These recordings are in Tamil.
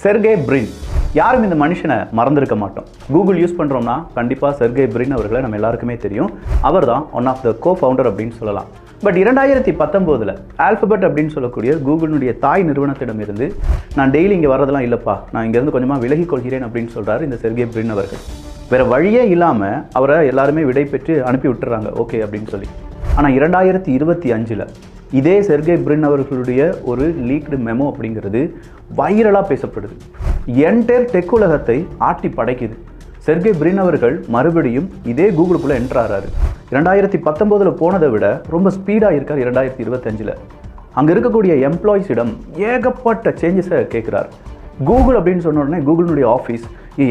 செர்கே பிரின். யாரும் இந்த மனுஷனை மறந்திருக்க மாட்டோம். கூகுள் யூஸ் பண்ணுறோம்னா கண்டிப்பாக செர்கே பிரின் அவர்களை நம்ம எல்லாருக்குமே தெரியும். அவர் தான் ஒன் ஆஃப் த கோ-ஃபவுண்டர் அப்படின்னு சொல்லலாம். பட் 2019 ஆல்ஃபபெட் அப்படின்னு சொல்லக்கூடிய கூகுளினுடைய தாய் நிறுவனத்திடமிருந்து நான் டெய்லி இங்கே வரதெல்லாம் இல்லைப்பா, நான் இங்கேருந்து கொஞ்சமாக விலகிக் கொள்கிறேன் அப்படின்னு சொல்கிறார் இந்த செர்கே பிரின் அவர்கள். வேறு வழியே இல்லாமல் அவரை எல்லாருமே விடை பெற்று அனுப்பி விட்டுறாங்க ஓகே அப்படின்னு சொல்லி. ஆனால் 2025 இதே செர்கே பிரின் அவர்களுடைய ஒரு லீக்டு மெமோ அப்படிங்கிறது வைரலாக பேசப்படுது. என்டையர் டெக் உலகத்தை ஆட்டி படைக்குது. செர்கே பிரின் அவர்கள் மறுபடியும் இதே கூகுளுக்குள்ளே என்டர் ஆகிறாரு. 2019 போனதை விட ரொம்ப ஸ்பீடாக இருக்கார் 2025. அங்கே இருக்கக்கூடிய எம்ப்ளாயிஸிடம் ஏகப்பட்ட சேஞ்சஸை கேட்குறார். கூகுள் அப்படின்னு சொன்ன உடனே கூகுளினுடைய ஆஃபீஸ்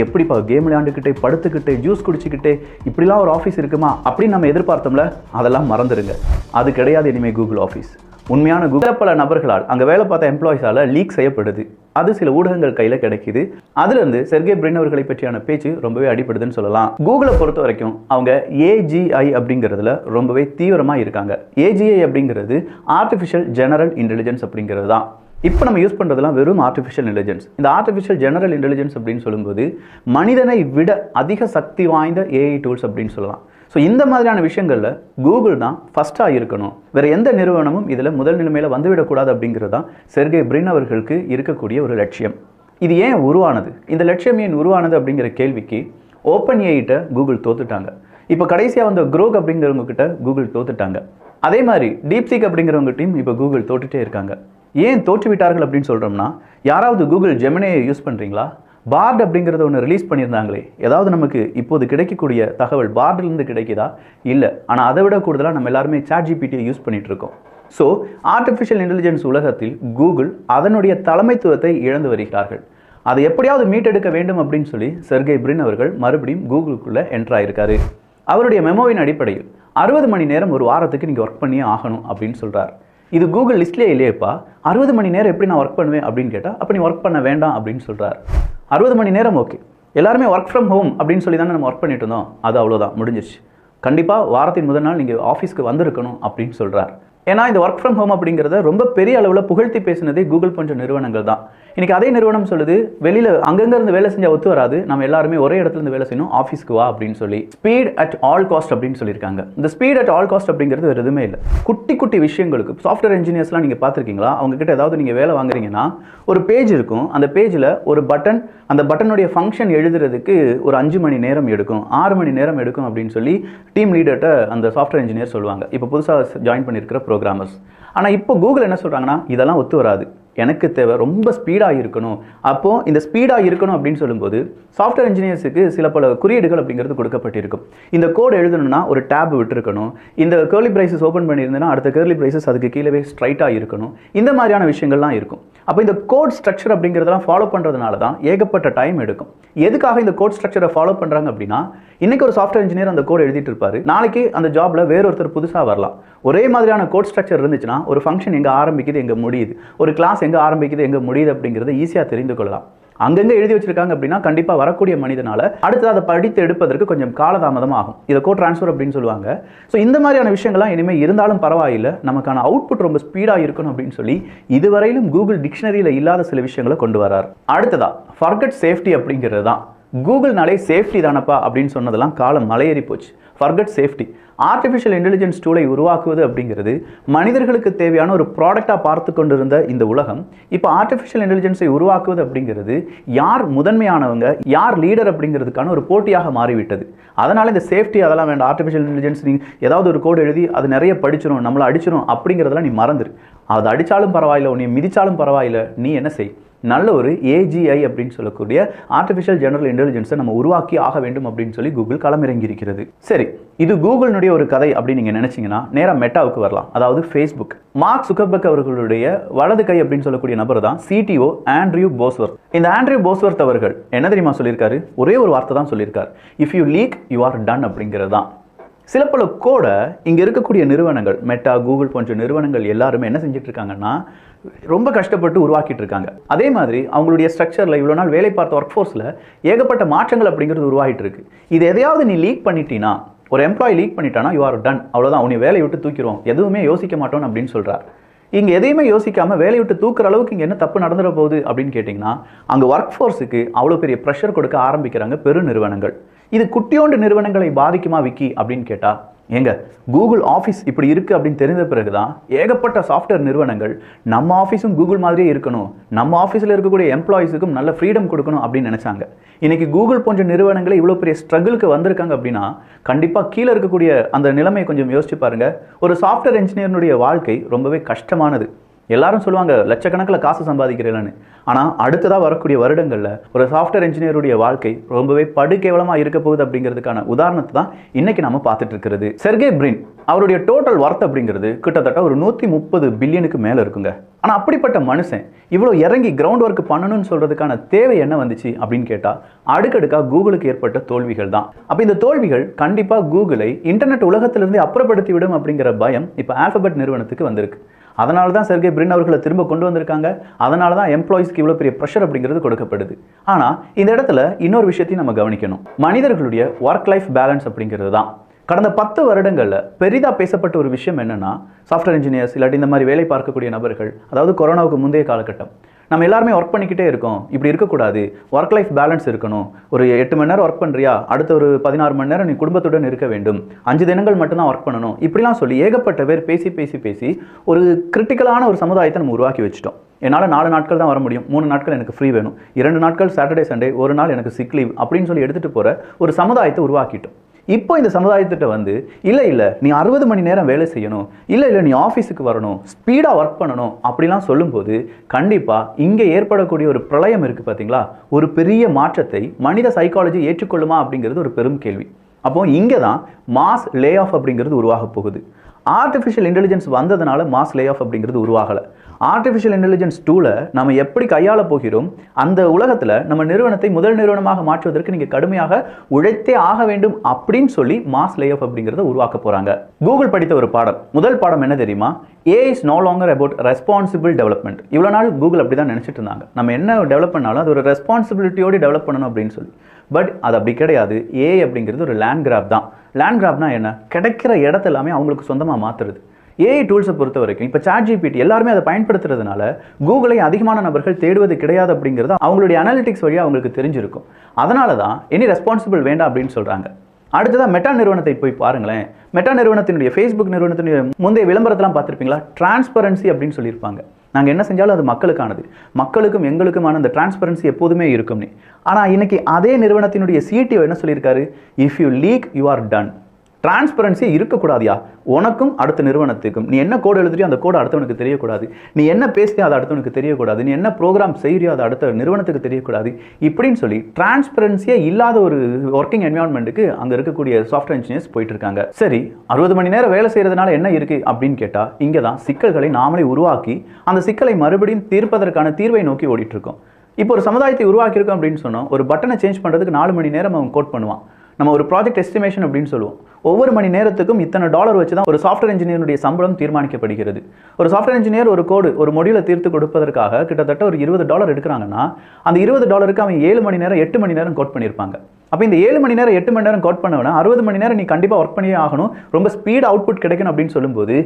எப்படிப்பா கேம் விளையாண்டுக்கிட்டே படுத்துக்கிட்டே ஜூஸ் குடிச்சிக்கிட்டே இப்படிலாம் ஒரு ஆஃபீஸ் இருக்குமா அப்படின்னு நம்ம எதிர்பார்த்தோம்ல, அதெல்லாம் மறந்துடுங்க. அது கிடையாது இனிமேல் கூகுள் ஆஃபீஸ். உண்மையான கூகுள் பல நபர்களால் அங்கே வேலை பார்த்த எம்ப்ளாயிஸால் லீக் செய்யப்படுது. அது சில ஊடகங்கள் கையில் கிடைக்குது. அதுலேருந்து செர்கே பிரின் அவர்களை பற்றியான பேச்சு ரொம்பவே அடிப்படுதுன்னு சொல்லலாம். கூகுளை பொறுத்த வரைக்கும் அவங்க AGI அப்படிங்கிறதுல ரொம்பவே தீவிரமாக இருக்காங்க. AGI அப்படிங்கிறது ஆர்டிஃபிஷியல் ஜெனரல் இன்டெலிஜென்ஸ் அப்படிங்கிறது தான். இப்போ நம்ம யூஸ் பண்ணுறதுலாம் வெறும் ஆர்டிஃபிஷியல் இன்டெலிஜென்ஸ். இந்த ஆர்டிஃபிஷியல் ஜெனரல் இன்டெலிஜென்ஸ் அப்படின்னு சொல்லும்போது மனிதனை விட அதிக சக்தி வாய்ந்த AI டூல்ஸ் அப்படின்னு சொல்லலாம். ஸோ இந்த மாதிரியான விஷயங்களில் கூகுள் தான் ஃபஸ்ட்டாக இருக்கணும். வேறு எந்த நிறுவனமும் இதில் முதல் நிலைமையில் வந்துவிடக்கூடாது அப்படிங்கிறது தான் செர்கே பிரின் அவர்களுக்கு இருக்கக்கூடிய ஒரு லட்சியம். இது ஏன் உருவானது, இந்த லட்சியம் ஏன் உருவானது அப்படிங்கிற கேள்விக்கு OpenAI கூகுள் தோத்துட்டாங்க. இப்போ கடைசியாக வந்த குரோக் அப்படிங்கிறவங்க கிட்ட கூகுள் தோத்துட்டாங்க. அதே மாதிரி டீப்சீக் அப்படிங்கிறவங்ககிட்டையும் இப்போ கூகுள் தோட்டுட்டே இருக்காங்க. ஏன் தோற்றுவிட்டார்கள் அப்படின்னு சொல்கிறோம்னா, யாராவது கூகுள் ஜெமினியை யூஸ் பண்ணுறீங்களா? பார்ட் அப்படிங்கிறத ஒன்று ரிலீஸ் பண்ணியிருந்தாங்களே, ஏதாவது நமக்கு இப்போது கிடைக்கக்கூடிய தகவல் பார்டிலிருந்து கிடைக்குதா? இல்லை. ஆனால் அதை விட கூடுதலாக நம்ம எல்லாருமே ChatGPTயை யூஸ் பண்ணிகிட்டு இருக்கோம். ஸோ ஆர்டிஃபிஷியல் இன்டெலிஜென்ஸ் உலகத்தில் கூகுள் அதனுடைய தலைமைத்துவத்தை இழந்து வருகிறார்கள். அதை எப்படியாவது மீட்டெடுக்க வேண்டும் அப்படின்னு சொல்லி செர்கே பிரின் அவர்கள் மறுபடியும் கூகுளுக்குள்ளே என்டர் ஆகியிருக்காரு. அவருடைய மெமோவின் அடிப்படையில் 60 மணி நேரம் ஒரு வாரத்துக்கு நீங்கள் ஒர்க் பண்ணியே ஆகணும் அப்படின்னு சொல்கிறார். இது கூகுள் லிஸ்ட்லேயே இல்லையேப்பா, 60 மணி நேரம் எப்படி நான் ஒர்க் பண்ணுவேன் அப்படின்னு கேட்டால், அப்போ நீ ஒர்க் பண்ண வேண்டாம் அப்படின்னு சொல்கிறார். 60 மணி நேரம் ஓகே, எல்லாருமே ஒர்க் ஃப்ரம் ஹோம் அப்படின்னு சொல்லி தானே நம்ம ஒர்க் பண்ணிட்டு இருந்தோம், அது அவ்வளோதான் முடிஞ்சிருச்சு. கண்டிப்பாக வாரத்தின் முதல் நாள் நீங்கள் ஆஃபீஸ்க்கு வந்திருக்கணும் அப்படின்னு சொல்கிறார். ஏன்னா இந்த ஒர்க் ஃப்ரம் ஹோம் அப்படிங்கிறத ரொம்ப பெரிய அளவில் புகழ்த்தி பேசினதே கூகுள் போன்ற நிறுவனங்கள் தான். இன்றைக்கி அதே நிறுவனம் சொல்லுது, வெளியில் அங்கங்கே இருந்து வேலை செஞ்சால் ஒத்து வராது, நம்ம எல்லாருமே ஒரே இடத்துல இருந்து வேலை செய்யணும், ஆஃபீஸ்க்கு வா அப்படின்னு சொல்லி ஸ்பீட் அட் ஆல் காஸ்ட் அப்படின்னு சொல்லியிருக்காங்க. இந்த ஸ்பீட் அட் ஆல் காஸ்ட் அப்படிங்கிறது வேறு எதுவுமே இல்லை. குட்டி குட்டி விஷயங்களுக்கு சாஃப்ட்வேர் இன்ஜினியர்ஸ்லாம் நீங்கள் பார்த்துருக்கீங்களா? அவங்ககிட்ட ஏதாவது நீங்கள் வேலை வாங்குறீங்கன்னா ஒரு பேஜ் இருக்கும், அந்த பேஜில் ஒரு பட்டன், அந்த பட்டனுடைய ஃபங்க்ஷன் எழுதுறதுக்கு ஒரு 5 மணி நேரம் எடுக்கும், 6 மணி நேரம் எடுக்கும் அப்படின்னு சொல்லி டீம் லீடர்கிட்ட அந்த சாஃப்ட்வேர் இன்ஜினியர் சொல்லுவாங்க, இப்போ புதுசாக ஜாயின் பண்ணியிருக்கிற ப்ரோக்ராமர்ஸ். ஆனால் இப்போ கூகுள் என்ன சொல்கிறாங்கன்னா, இதெல்லாம் ஒத்து வராது, எனக்கு தேவை ரொம்ப ஸ்பீடாக இருக்கணும். அப்போது இந்த ஸ்பீடாக இருக்கணும் அப்படின்னு சொல்லும்போது சாஃப்ட்வேர் இன்ஜினியர்ஸுக்கு சில பல குறியீடுகள் அப்படிங்கிறது கொடுக்கப்பட்டிருக்கும். இந்த கோட் எழுதணும்னா ஒரு டேப் விட்டுருக்கணும், இந்த கேர்லி பிரைசஸ் ஓப்பன் பண்ணியிருந்தேன்னா அடுத்த கேர்லி பிரைசஸ் அதுக்கு கீழே ஸ்ட்ரைட்டாக இருக்கணும், இந்த மாதிரியான விஷயங்கள்லாம் இருக்கும். அப்போ இந்த கோட் ஸ்ட்ரக்சர் அப்படிங்கிறதெல்லாம் ஃபாலோ பண்ணுறதுனால தான் ஏகப்பட்ட டைம் எடுக்கும். எதுக்காக இந்த கோட் ஸ்ட்ரக்சரை ஃபாலோ பண்ணுறாங்க அப்படின்னா, இன்றைக்கி ஒரு சாஃப்ட்வேர் இன்ஜினியர் அந்த கோட் எழுதிட்டு இருப்பார், நாளைக்கு அந்த ஜாபில் வேறொருத்தர் புதுசாக வரலாம். ஒரே மாதிரியான கோட் ஸ்ட்ரக்சர் இருந்துச்சுன்னா ஒரு ஃபங்க்ஷன் எங்கே ஆரம்பிக்குது எங்கே முடியுது, ஒரு கிளாஸ் எங்கே ஆரம்பிக்குது எங்கே முடியுது அப்படிங்கிறத ஈஸியாக தெரிந்து கொள்ளலாம். அங்கங்கே எழுதி வச்சிருக்காங்க அப்படின்னா கண்டிப்பாக வரக்கூடிய மனிதனால அடுத்து அதை படித்து எடுப்பதற்கு கொஞ்சம் காலதாமதம் ஆகும். இதை கோட் ட்ரான்ஸ்ஃபர் அப்படின்னு சொல்லுவாங்க. ஸோ இந்த மாதிரியான விஷயங்கள்லாம் இனிமேல் இருந்தாலும் பரவாயில்லை, நமக்கான அவுட்புட் ரொம்ப ஸ்பீடாக இருக்கணும் அப்படின்னு சொல்லி இதுவரையிலும் கூகுள் டிக்ஷனரியில் இல்லாத சில விஷயங்களை கொண்டு வரார். அடுத்ததா ஃபர்கட் சேஃப்டி அப்படிங்கிறது தான். கூகுள்னாலே சேஃப்டி தானப்பா அப்படின்னு சொன்னதெல்லாம் காலம் மலையேறி போச்சு. Forgot safety. ஆர்டிஃபிஷியல் இன்டெலிஜென்ஸ் டூலை உருவாக்குவது அப்படிங்கிறது மனிதர்களுக்கு தேவையான ஒரு ப்ராடக்டாக பார்த்து கொண்டிருந்த இந்த உலகம் இப்போ ஆர்டிஃபிஷியல் இன்டெலிஜென்ஸை உருவாக்குவது அப்படிங்கிறது யார் முதன்மையானவங்க, யார் லீடர் அப்படிங்கிறதுக்கான ஒரு போட்டியாக மாறிவிட்டது. அதனால் இந்த சேஃப்டி அதெல்லாம் வேண்டாம், ஆர்டிஃபிஷியல் இன்டெலிஜென்ஸ் நீ ஏதாவது ஒரு கோடு எழுதி அது நிறைய படிச்சிடும், நம்மளை அடிச்சிடும் அப்படிங்கிறதெல்லாம் நீ மறந்துரு. அது அடித்தாலும் பரவாயில்லை, உன்னை மிதித்தாலும் பரவாயில்லை, நீ என்ன செய், நல்ல ஒரு AGI அப்படின்னு சொல்லக்கூடிய ஆர்டிஃபிஷியல் ஜெனரல் இன்டெலிஜென்ஸை நம்ம உருவாக்கி ஆக வேண்டும் அப்படின்னு சொல்லி கூகுள் களமிறங்கி இருக்கிறது. சரி, இது கூகுளினுடைய ஒரு கதை அப்படின்னு நீங்கள் நினைச்சீங்கன்னா நேராக மெட்டாவுக்கு வரலாம், அதாவது ஃபேஸ்புக். மார்க் சுக்கர்பர்க் அவர்களுடைய வலது கை அப்படின்னு சொல்லக்கூடிய நபர் தான் CTO ஆண்ட்ரியூ போஸ்வர்த். இந்த ஆண்ட்ரியூ போஸ்வர்த் அவர்கள் என்ன தெரியுமா சொல்லியிருக்காரு? ஒரே ஒரு வார்த்தை தான் சொல்லியிருக்கார், if you leak you are done அப்படிங்கிறது தான். சில பல கோட இங்கே இருக்கக்கூடிய நிறுவனங்கள், மெட்டா, கூகுள் போன்ற நிறுவனங்கள் எல்லாருமே என்ன செஞ்சுட்டு இருக்காங்கன்னா ரொம்ப கஷ்டப்பட்டு உருவாக்கிட்டு இருக்காங்க. அதே மாதிரி அவங்களுடைய ஸ்ட்ரக்சரில் இவ்வளோ நாள் வேலை பார்த்த ஒர்க் ஃபோர்ஸில் ஏகப்பட்ட மாற்றங்கள் அப்படிங்கிறது உருவாகிட்டு இருக்கு. இது எதையாவது நீ லீக் பண்ணிட்டீன்னா, ஒரு எம்ப்ளாயி லீக் பண்ணிட்டானா யூ ஆர் டன், அவ்வளோதான், உன்னை வேலையை விட்டு தூக்கிடுவோம், எதுவுமே யோசிக்க மாட்டோம் அப்படின்னு சொல்கிறார். இங்கே எதையுமே யோசிக்காமல் வேலையை விட்டு தூக்குற அளவுக்கு இங்கே என்ன தப்பு நடந்துட போகுது அப்படின்னு கேட்டிங்கன்னா, அங்கே ஒர்க் ஃபோர்ஸுக்கு அவ்வளோ பெரிய ப்ரெஷர் கொடுக்க ஆரம்பிக்கிறாங்க பெரு நிறுவனங்கள். இது குட்டியோண்டு நிறுவனங்களை பாதிக்குமா விக்கி அப்படின்னு கேட்டால், ஏங்க கூகுள் ஆஃபீஸ் இப்படி இருக்குது அப்படின்னு தெரிந்த பிறகு தான் ஏகப்பட்ட சாஃப்ட்வேர் நிறுவனங்கள் நம்ம ஆஃபீஸும் கூகுள் மாதிரியே இருக்கணும், நம்ம ஆஃபீஸில் இருக்கக்கூடிய எம்ப்ளாயிஸுக்கும் நல்ல ஃப்ரீடம் கொடுக்கணும் அப்படின்னு நினச்சாங்க. இன்றைக்கி கூகுள் போன்ற நிறுவனங்களை இவ்வளோ பெரிய ஸ்ட்ரகிளுக்கு வந்திருக்காங்க அப்படின்னா, கண்டிப்பாக கீழே இருக்கக்கூடிய அந்த நிலைமையை கொஞ்சம் யோசிச்சு பாருங்கள். ஒரு சாஃப்ட்வேர் இன்ஜினியருடைய வாழ்க்கை ரொம்பவே கஷ்டமானது. எல்லாரும் சொல்லுவாங்க லட்சக்கணக்கில் காசு சம்பாதிக்கிறேன்னு. ஆனால் அடுத்ததாக வரக்கூடிய வருடங்களில் ஒரு சாஃப்ட்வேர் இன்ஜினியருடைய வாழ்க்கை ரொம்பவே படுகேவலமாக இருக்க போகுது அப்படிங்கிறதுக்கான உதாரணத்தை தான் இன்னைக்கு நம்ம பார்த்துட்டு இருக்கிறது. செர்கே பிரின் அவருடைய டோட்டல் ஒர்த் அப்படிங்கிறது கிட்டத்தட்ட ஒரு 130 பில்லியனுக்கு மேலே இருக்குங்க. ஆனால் அப்படிப்பட்ட மனுஷன் இவ்வளோ இறங்கி கிரவுண்ட் ஒர்க் பண்ணணும்னு சொல்கிறதுக்கான தேவை என்ன வந்துச்சு அப்படின்னு கேட்டால், அடுக்கடுக்காக கூகுளுக்கு ஏற்பட்ட தோல்விகள் தான். அப்போ இந்த தோல்விகள் கண்டிப்பாக கூகுளை இன்டர்நெட் உலகத்திலிருந்து அப்புறப்படுத்தி விடும் அப்படிங்கிற பயம் இப்போ ஆல்பபெட் நிறுவனத்துக்கு வந்திருக்கு. அதனால தான் செர்கே பிரின் அவர்களை திரும்ப கொண்டு வந்திருக்காங்க. அதனால தான் எம்ப்ளாயிஸ்க்கு இவ்வளோ பெரிய ப்ரெஷர் அப்படிங்கிறது கொடுக்கப்படுது. ஆனால் இந்த இடத்துல இன்னொரு விஷயத்தையும் நம்ம கவனிக்கணும். மனிதர்களுடைய ஒர்க் லைஃப் பேலன்ஸ் அப்படிங்கிறது தான் கடந்த 10 வருடங்களில் பெரிதாக பேசப்பட்ட ஒரு விஷயம் என்னென்னா, சாஃப்ட்வேர் இன்ஜினியர்ஸ் இல்லாட்டி இந்த மாதிரி வேலை பார்க்கக்கூடிய நபர்கள், அதாவது கொரோனாவுக்கு முந்தைய காலகட்டம், நம்ம எல்லாருமே ஒர்க் பண்ணிக்கிட்டே இருக்கோம், இப்படி இருக்கக்கூடாது, ஒர்க் லைஃப் பேலன்ஸ் இருக்கணும். ஒரு 8 மணி நேரம் ஒர்க் பண்ணுறியா, அடுத்த ஒரு 16 மணி நேரம் நீ குடும்பத்துடன் இருக்க வேண்டும், 5 தினங்கள் மட்டும்தான் ஒர்க் பண்ணணும், இப்படிலாம் சொல்லி ஏகப்பட்ட பேர் பேசி ஒரு கிரிட்டிக்கலான ஒரு சமுதாயத்தை நம்ம உருவாக்கி வச்சுட்டோம். என்னால் 4 நாட்கள் தான் வர முடியும், 3 நாட்கள் எனக்கு ஃப்ரீ வேணும், 2 நாட்கள் சாட்டர்டே சண்டே, ஒரு நாள் எனக்கு சிக் லீவ் அப்படின்னு சொல்லி எடுத்துகிட்டு போகிற ஒரு சமுதாயத்தை உருவாக்கிட்டோம். இப்போ இந்த சமுதாயத்திட்ட வந்து இல்லை நீ 60 மணி நேரம் வேலை செய்யணும், இல்லை நீ ஆஃபீஸுக்கு வரணும், ஸ்பீடாக ஒர்க் பண்ணணும் அப்படிலாம் சொல்லும்போது கண்டிப்பாக இங்கே ஏற்படக்கூடிய ஒரு பிரளயம் இருக்குது பார்த்தீங்களா, ஒரு பெரிய மாற்றத்தை மனித சைக்காலஜி ஏற்றுக்கொள்ளுமா அப்படிங்கிறது ஒரு பெரும் கேள்வி. அப்போ இங்கே தான் மாஸ் லே ஆஃப் அப்படிங்கிறது உருவாக போகுது. ஆர்டிஃபிஷியல் இன்டெலிஜென்ஸ் வந்ததுனால மாஸ் லே ஆஃப் அப்படிங்கிறது உருவாகலை. ஆர்டிஃபிஷியல் இன்டெலிஜென்ஸ் டூலை நம்ம எப்படி கையாள போகிறோம், அந்த உலகத்தில் நம்ம நிறுவனத்தை முதல் நிறுவனமாக மாற்றுவதற்கு நீங்கள் கடுமையாக உழைத்தே ஆக வேண்டும் அப்படின்னு சொல்லி மாஸ் லே ஆஃப் அப்படிங்கிறத உருவாக்க போகிறாங்க. கூகுள் படித்த ஒரு பாடம், முதல் பாடம் என்ன தெரியுமா? AI is no longer about responsible development. இவ்வளோ நாள் கூகுள் அப்படி தான் நினச்சிட்டு இருந்தாங்க, நம்ம என்ன டெவலப் பண்ணாலும் அது ஒரு ரெஸ்பான்சிபிலிட்டியோடு டெவலப் பண்ணணும் அப்படின்னு சொல்லி. பட் அது அப்படி கிடையாது. AI அப்படிங்கிறது ஒரு லேண்ட் கிராப் தான். லேண்ட் கிராப்னா என்ன? கிடைக்கிற இடத்த எல்லாமே அவங்களுக்கு சொந்தமாக மாற்றுறது. AI டூல்ஸை பொறுத்த வரைக்கும் இப்போ ChatGPT எல்லாருமே அதை பயன்படுத்துறதுனால கூகுளை அதிகமான நபர்கள் தேடுவது கிடையாது அப்படிங்கிறது அவங்களுடைய அனாலிட்டிக்ஸ் வழியாக அவங்களுக்கு தெரிஞ்சிருக்கும். அதனால தான் இனி ரெஸ்பான்சிபிள் வேண்டாம் அப்படின்னு சொல்கிறாங்க. அடுத்ததாக மெட்டா நிறுவனத்தை போய் பாருங்களேன். மெட்டா நிறுவனத்தினுடைய ஃபேஸ்புக் நிறுவனத்தினுடைய முந்தைய விளம்பரத்தெல்லாம் பார்த்துருப்பீங்களா? டிரான்ஸ்பரன்சி அப்படின்னு சொல்லியிருப்பாங்க. நாங்கள் என்ன செஞ்சாலும் அது மக்களுக்கானது, மக்களுக்கும் எங்களுக்குமான அந்த டிரான்ஸ்பரன்சி எப்போதுமே இருக்கும்னு. ஆனால் இன்னைக்கு அதே நிறுவனத்தினுடைய CTO என்ன சொல்லியிருக்காரு? If you leak you are done. Transparency இருக்கக்கூடாதியா உனக்கும் அடுத்த நிறுவனத்துக்கும். நீ என்ன கோடு எழுதுறியோ அந்த கோடு அடுத்தவனுக்கு தெரியக்கூடாது, நீ என்ன பேசுறியோ அது அடுத்தவனுக்கு தெரியக்கூடாது, நீ என்ன ப்ரோக்ராம் செய்கிறியோ அது அடுத்த நிறுவனத்துக்கு தெரியக்கூடாது இப்படின்னு சொல்லி டிரான்ஸ்பரன்சியே இல்லாத ஒரு ஒர்க்கிங் என்விரான்மெண்ட்டுக்கு அங்கே இருக்கக்கூடிய சாஃப்ட்வேர் இன்ஜினியர்ஸ் போயிட்டு இருக்காங்க. சரி, 60 மணி நேரம் வேலை செய்கிறதுனால என்ன இருக்குது அப்படின்னு கேட்டால், இங்கே தான் சிக்கல்களை நாமளே உருவாக்கி அந்த சிக்கலை மறுபடியும் தீர்ப்பதற்கான தீர்வை நோக்கி ஓடிட்டு இருக்கோம். இப்போ ஒரு சமுதாயத்தை உருவாக்கியிருக்கோம் அப்படின்னு சொன்னோம், ஒரு பட்டனை சேஞ்ச் பண்ணுறதுக்கு 4 மணி நேரம் அவன் கோட் பண்ணுவான். நம்ம ஒரு ப்ராஜெக்ட் எஸ்டிமேஷன் அப்படின்னு சொல்லுவோம். ஒவ்வொரு மணி நேரத்துக்கும் இத்தனை டாலர் வச்சு தான் ஒரு சாஃப்ட்வேர் இன்ஜினியருடைய சம்பளம் தீர்மானிக்கப்படுகிறது. ஒரு சாஃப்ட்வேர் இன்ஜினியர் ஒரு கோடு ஒரு மொடியூலை தீர்த்து கொடுப்பதற்காக கிட்டத்தட்ட ஒரு $20 எடுக்கிறாங்கன்னா, அந்த $20 அவன் 7 மணி நேரம் 8 மணி நேரம் கோட் பண்ணியிருப்பாங்க. அப்போ இந்த 7 மணி நேரம் 8 மணி நேரம் கோட் பண்ணவனா 60 மணி நேரம் நீ கண்டிப்பாக ஒர்க் பண்ணியே ஆகணும், ரொம்ப ஸ்பீட் அவுட்புட் கிடைக்கணும் அப்படின்னு சொல்லும்போது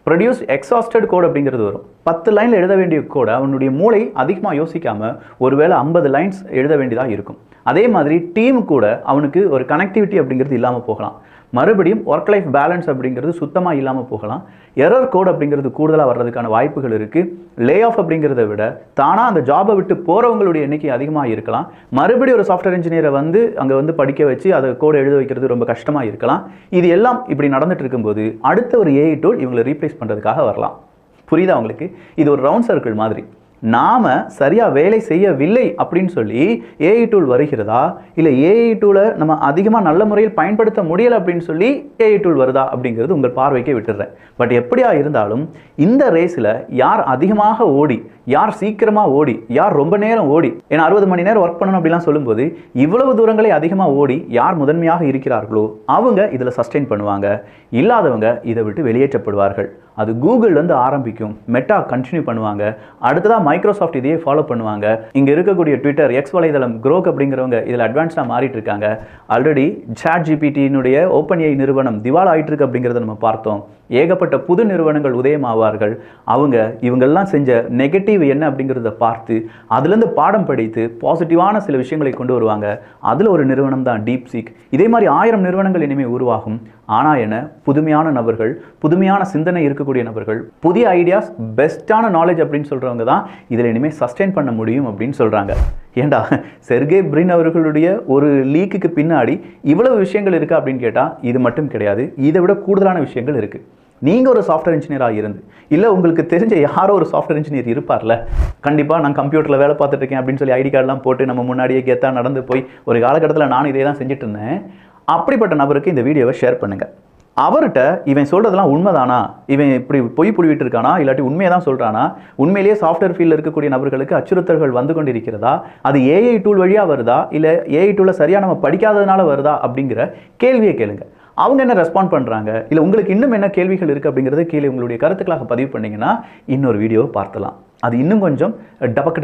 ப்ரொடியூஸ் எக்ஸாஸ்டட் கோட் அப்படிங்கிறது வரும். 10 லைனில் எழுத வேண்டிய கோடை அவனுடைய மூளை அதிகமாக யோசிக்காமல் ஒருவேளை 50 லைன்ஸ் எழுத வேண்டியதாக இருக்கும். அதே மாதிரி டீம் கூட அவனுக்கு ஒரு கனெக்டிவிட்டி அப்படிங்கிறது இல்லாமல் போகலாம். மறுபடியும் ஒர்க் லைஃப் பேலன்ஸ் அப்படிங்கிறது சுத்தமாக இல்லாமல் போகலாம். எரர் கோட் அப்படிங்கிறது கூடுதலாக வர்றதுக்கான வாய்ப்புகள் இருக்குது. லே ஆஃப் அப்படிங்கிறத விட தானாக அந்த ஜாபை விட்டு போகிறவங்களுடைய எண்ணிக்கை அதிகமாக இருக்கலாம். மறுபடியும் ஒரு சாஃப்ட்வேர் இன்ஜினியரை வந்து அங்கே வந்து படிக்க வச்சு அதை கோடை எழுத வைக்கிறது ரொம்ப கஷ்டமாக இருக்கலாம். இது எல்லாம் இப்படி நடந்துட்டு இருக்கும்போது அடுத்த ஒரு AI டூல் இவங்களை ரீப்ளேஸ் பண்ணுறதுக்காக வரலாம். புரியுதா உங்களுக்கு? இது ஒரு ரவுண்ட் சர்க்கிள் மாதிரி. நாம சரியாக வேலை செய்யவில்லை அப்படின்னு சொல்லி AI டூல் வருகிறதா, இல்லை AI டூலை நம்ம அதிகமாக நல்ல முறையில் பயன்படுத்த முடியலை அப்படின்னு சொல்லி AI டூல் வருதா அப்படிங்கிறது உங்கள் பார்வைக்கே விட்டுடுறேன். பட் எப்படியா இருந்தாலும் இந்த ரேஸில் யார் அதிகமாக ஓடி, யார் சீக்கிரமாக ஓடி, யார் ரொம்ப நேரம் ஓடி, ஏன்னா 60 மணி நேரம் ஒர்க் பண்ணணும் அப்படிலாம் சொல்லும்போது இவ்வளவு தூரங்களை அதிகமாக ஓடி யார் முதன்மையாக இருக்கிறார்களோ அவங்க இதில் சஸ்டெயின் பண்ணுவாங்க, இல்லாதவங்க இதை விட்டு வெளியேற்றப்படுவார்கள். அது கூகுள்லேருந்து ஆரம்பிக்கும், மெட்டா கண்டினியூ பண்ணுவாங்க, அடுத்ததாக மைக்ரோசாஃப்ட் இதையே ஃபாலோ பண்ணுவாங்க. இங்கே இருக்கக்கூடிய ட்விட்டர், எக்ஸ் வலைதளம், குரோக் அப்படிங்கிறவங்க இதில் அட்வான்ஸ்டாக மாறிட்டு இருக்காங்க. ஆல்ரெடி ChatGPT ஓப்பன் AI நிறுவனம் திவால் ஆயிட்டு இருக்கு அப்படிங்கிறத நம்ம பார்த்தோம். ஏகப்பட்ட புது நிறுவனங்கள் உதயமாவார்கள். இவங்கெல்லாம் செஞ்ச நெகட்டிவ் என்ன அப்படிங்கிறத பார்த்து அதுலேருந்து பாடம் படித்து பாசிட்டிவான சில விஷயங்களை கொண்டு வருவாங்க. அதில் ஒரு நிறுவனம் தான் DeepSeek. இதே மாதிரி 1000 நிறுவனங்கள் இனிமேல் உருவாகும். ஆனால் என்ன, புதுமையான நபர்கள், புதுமையான சிந்தனை இருக்கக்கூடிய நபர்கள், புதிய ஐடியாஸ், பெஸ்ட்டான நாலேஜ் அப்படின்னு சொல்கிறவங்க தான் இதில் இனிமேல் சஸ்டெயின் பண்ண முடியும் அப்படின்னு சொல்கிறாங்க. ஏண்டா, செர்கே பிரின் அவர்களுடைய ஒரு லீக்குக்கு பின்னாடி இவ்வளவு விஷயங்கள் இருக்குது அப்படின்னு கேட்டால் இது மட்டும் கிடையாது. இதை விட கூடுதலான விஷயங்கள் இருக்குது. நீங்கள் ஒரு சாஃப்ட்வேர் இன்ஜினியராக இருந்து, இல்லை உங்களுக்கு தெரிஞ்ச யாரோ ஒரு சாஃப்ட்வேர் இன்ஜினியர் இருப்பார்ல, கண்டிப்பாக நான் கம்ப்யூட்டரில் வேலை பார்த்துட்டு இருக்கேன் அப்படின்னு சொல்லி ஐடி கார்டெலாம் போட்டு நம்ம முன்னாடியே கெத்தாக நடந்து போய் ஒரு காலகட்டத்தில் நானும் இதே தான் செஞ்சுட்டு இருந்தேன். அப்படிப்பட்ட நபருக்கு இந்த வீடியோவை ஷேர் பண்ணுங்கள். அவர்கிட்ட இவன் சொல்கிறதெல்லாம் உண்மைதானா, இவன் இப்படி பொய் புழுவிட்டு இருக்கானா, இல்லாட்டி உண்மையை தான் சொல்கிறானா, உண்மையிலேயே சாஃப்ட்வேர் ஃபீல்டில் இருக்கக்கூடிய நபர்களுக்கு அச்சுறுத்தல்கள் வந்து கொண்டு இருக்கிறதா, அது ஏஐ டூல் வழியாக வருதா, இல்லை ஏஐ டூலை சரியாக நம்ம படிக்காததுனால வருதா அப்படிங்கிற கேள்வியை கேளுங்க. அவங்க என்ன ரெஸ்பாண்ட் பண்ணுறாங்க, இல்லை உங்களுக்கு இன்னும் என்ன கேள்விகள் இருக்குது அப்படிங்கிறத கீழே உங்களுடைய கருத்துக்களாக பதிவு பண்ணிங்கன்னா இன்னொரு வீடியோவை பார்த்தலாம். அது இன்னும் கொஞ்சம் டபக்கு